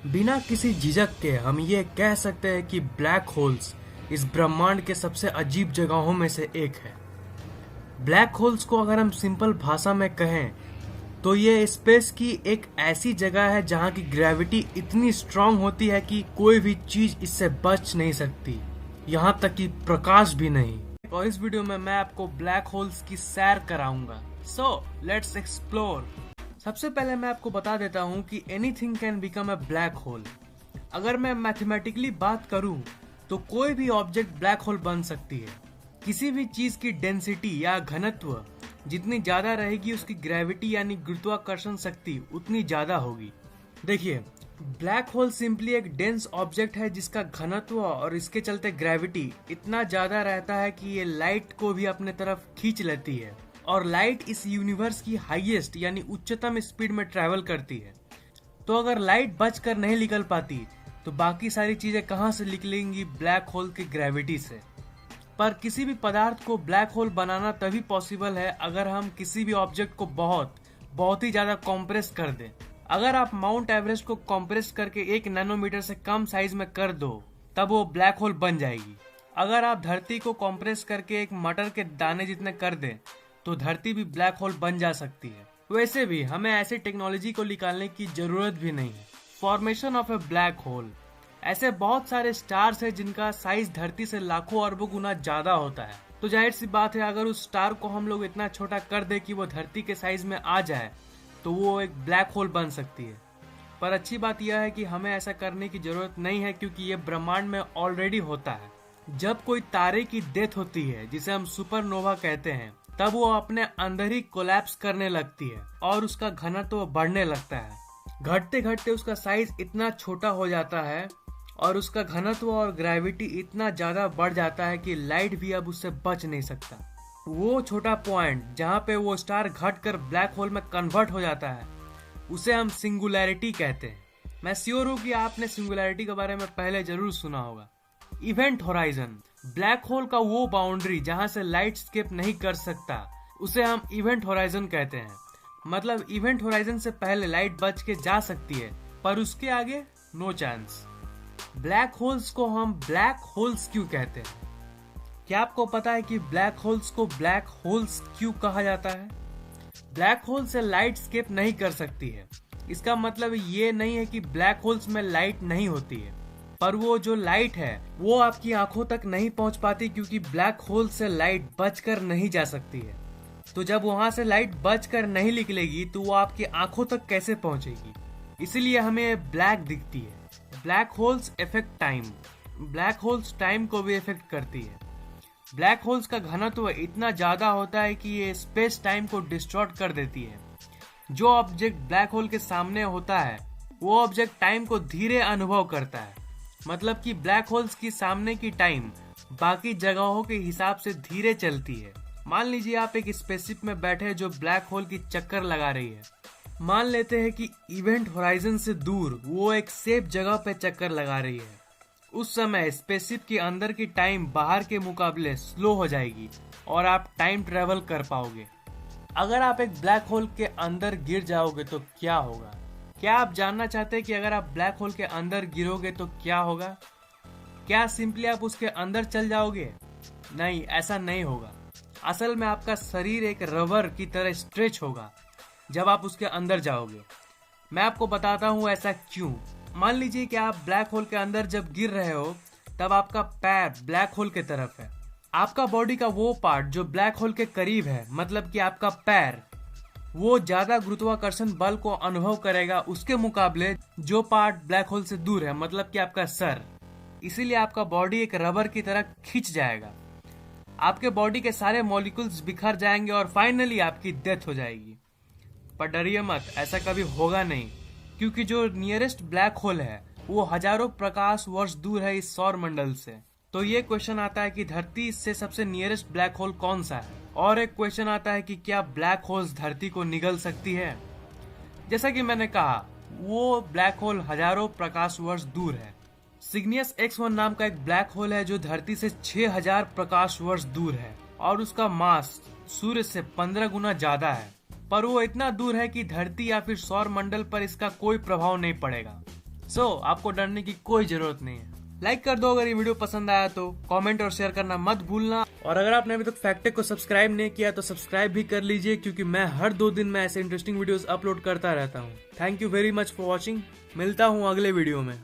बिना किसी झिझक के हम ये कह सकते हैं कि ब्लैक होल्स इस ब्रह्मांड के सबसे अजीब जगहों में से एक है। ब्लैक होल्स को अगर हम सिंपल भाषा में कहें तो ये स्पेस की एक ऐसी जगह है जहाँ की ग्रेविटी इतनी स्ट्रांग होती है कि कोई भी चीज इससे बच नहीं सकती, यहाँ तक कि प्रकाश भी नहीं। और इस वीडियो में मैं आपको ब्लैक होल्स की सैर कराऊंगा। So let's explore. सबसे पहले मैं आपको बता देता हूँ कि anything can become a black hole. अगर मैं मैथमेटिकली बात करूँ तो कोई भी ऑब्जेक्ट ब्लैक होल बन सकती है। किसी भी चीज की डेंसिटी या घनत्व जितनी ज्यादा रहेगी उसकी ग्रेविटी यानी गुरुत्वाकर्षण शक्ति उतनी ज्यादा होगी। देखिए, ब्लैक होल सिंपली एक डेंस ऑब्जेक्ट है जिसका घनत्व और इसके चलते ग्रेविटी इतना ज्यादा रहता है कि ये लाइट को भी अपने तरफ खींच लेती है और लाइट इस यूनिवर्स की हाईएस्ट यानी उच्चतम स्पीड में ट्रैवल करती है। तो अगर लाइट बचकर नहीं निकल पाती तो बाकी सारी चीजें कहां से निकलेंगी? ब्लैक होल की ग्रेविटी से। पर किसी भी पदार्थ को ब्लैक होल बनाना तभी पॉसिबल है अगर हम किसी भी ऑब्जेक्ट को बहुत ही ज्यादा कॉम्प्रेस कर दें। अगर आप माउंट एवरेस्ट को कॉम्प्रेस करके 1 नैनोमीटर से कम साइज में कर दो तब वो ब्लैक होल बन जाएगी। अगर आप धरती को कॉम्प्रेस करके एक मटर के दाने जितने कर दें तो धरती भी ब्लैक होल बन जा सकती है। वैसे भी हमें ऐसी टेक्नोलॉजी को निकालने की जरूरत भी नहीं है। Formation of A black hole. ऐसे बहुत सारे स्टार्स है जिनका साइज धरती से लाखों अरबों गुना ज्यादा होता है। तो जाहिर सी बात है अगर उस स्टार को हम लोग इतना छोटा कर दे कि वो धरती के साइज में आ जाए तो वो एक ब्लैक होल बन सकती है। पर अच्छी बात यह है कि हमें ऐसा करने की जरूरत नहीं है क्योंकि ये ब्रह्मांड में ऑलरेडी होता है। जब कोई तारे की डेथ होती है जिसे हम सुपरनोवा कहते हैं तब वो अपने अंदर ही कोलैप्स करने लगती है और उसका घनत्व बढ़ने लगता है। घटते घटते उसका साइज इतना छोटा हो जाता है और उसका घनत्व और ग्रेविटी इतना ज्यादा बढ़ जाता है कि लाइट भी अब उससे बच नहीं सकता। वो छोटा पॉइंट जहाँ पे वो स्टार घटकर ब्लैक होल में कन्वर्ट हो जाता है उसे हम सिंगुलैरिटी कहते हैं। मैं श्योर हूँ कि आपने सिंगुलैरिटी के बारे में पहले जरूर सुना होगा। Event horizon. ब्लैक होल का वो बाउंड्री जहाँ से लाइट स्केप नहीं कर सकता उसे हम इवेंट होराइजन कहते हैं। मतलब इवेंट होराइजन से पहले लाइट बच के जा सकती है पर उसके आगे नो चांस। ब्लैक होल्स को हम ब्लैक होल्स क्यों कहते हैं? क्या आपको पता है कि ब्लैक होल्स को ब्लैक होल्स क्यों कहा जाता है? ब्लैक होल से लाइट स्केप नहीं कर सकती है। इसका मतलब ये नहीं है कि ब्लैक होल्स में लाइट नहीं होती है, पर वो जो लाइट है वो आपकी आंखों तक नहीं पहुंच पाती क्योंकि ब्लैक होल से लाइट बचकर नहीं जा सकती है। तो जब वहां से लाइट बचकर नहीं निकलेगी तो वो आपकी आंखों तक कैसे पहुंचेगी? इसीलिए हमें ब्लैक दिखती है। Black holes effect time. Black holes time को भी इफेक्ट करती है। ब्लैक होल्स का घनत्व इतना ज्यादा होता है कि ये स्पेस टाइम को डिस्टॉर्ट कर देती है। जो ऑब्जेक्ट ब्लैक होल के सामने होता है वो ऑब्जेक्ट टाइम को धीरे अनुभव करता है। मतलब कि ब्लैक होल्स की सामने की टाइम बाकी जगहों के हिसाब से धीरे चलती है। मान लीजिए आप एक स्पेसशिप में बैठे जो ब्लैक होल की चक्कर लगा रही है। मान लेते हैं कि इवेंट होराइजन से दूर वो एक सेफ जगह पे चक्कर लगा रही है। उस समय स्पेसशिप के अंदर की टाइम बाहर के मुकाबले स्लो हो जाएगी और आप टाइम ट्रेवल कर पाओगे। अगर आप एक ब्लैक होल के अंदर गिर जाओगे तो क्या होगा? क्या आप जानना चाहते हैं कि अगर आप ब्लैक होल के अंदर गिरोगे तो क्या होगा? क्या सिंपली आप उसके अंदर चल जाओगे? नहीं, ऐसा नहीं होगा। असल में आपका शरीर एक रबर की तरह स्ट्रेच होगा जब आप उसके अंदर जाओगे। मैं आपको बताता हूँ ऐसा क्यों। मान लीजिए कि आप ब्लैक होल के अंदर जब गिर रहे हो तब आपका पैर ब्लैक होल के तरफ है। आपका बॉडी का वो पार्ट जो ब्लैक होल के करीब है, मतलब कि आपका पैर, वो ज्यादा गुरुत्वाकर्षण बल को अनुभव करेगा उसके मुकाबले जो पार्ट ब्लैक होल से दूर है, मतलब कि आपका सर। इसीलिए आपका बॉडी एक रबर की तरह खिंच जाएगा। आपके बॉडी के सारे मॉलिक्यूल्स बिखर जाएंगे और फाइनली आपकी डेथ हो जाएगी। पर डरिए मत, ऐसा कभी होगा नहीं क्योंकि जो नियरेस्ट ब्लैक होल है वो हजारों प्रकाश वर्ष दूर है इस सौर मंडल से। तो ये क्वेश्चन आता है कि धरती से सबसे नियरेस्ट ब्लैक होल कौन सा है? और एक क्वेश्चन आता है कि क्या ब्लैक होल्स धरती को निगल सकती है? जैसा कि मैंने कहा, वो ब्लैक होल हजारों प्रकाश वर्ष दूर है। सिग्नियस X1 नाम का एक ब्लैक होल है जो धरती से 6000 प्रकाश वर्ष दूर है और उसका मास सूर्य से 15 गुना ज्यादा है। पर वो इतना दूर है कि धरती या फिर सौर मंडल पर इसका कोई प्रभाव नहीं पड़ेगा। सो आपको डरने की कोई जरूरत नहीं है। लाइक कर दो अगर ये वीडियो पसंद आया तो, कमेंट और शेयर करना मत भूलना। और अगर आपने अभी तक फैक्ट को सब्सक्राइब नहीं किया तो सब्सक्राइब भी कर लीजिए, क्योंकि मैं हर 2 दिन में ऐसे इंटरेस्टिंग वीडियोस अपलोड करता रहता हूँ। Thank you very much for watching. मिलता हूँ अगले वीडियो में।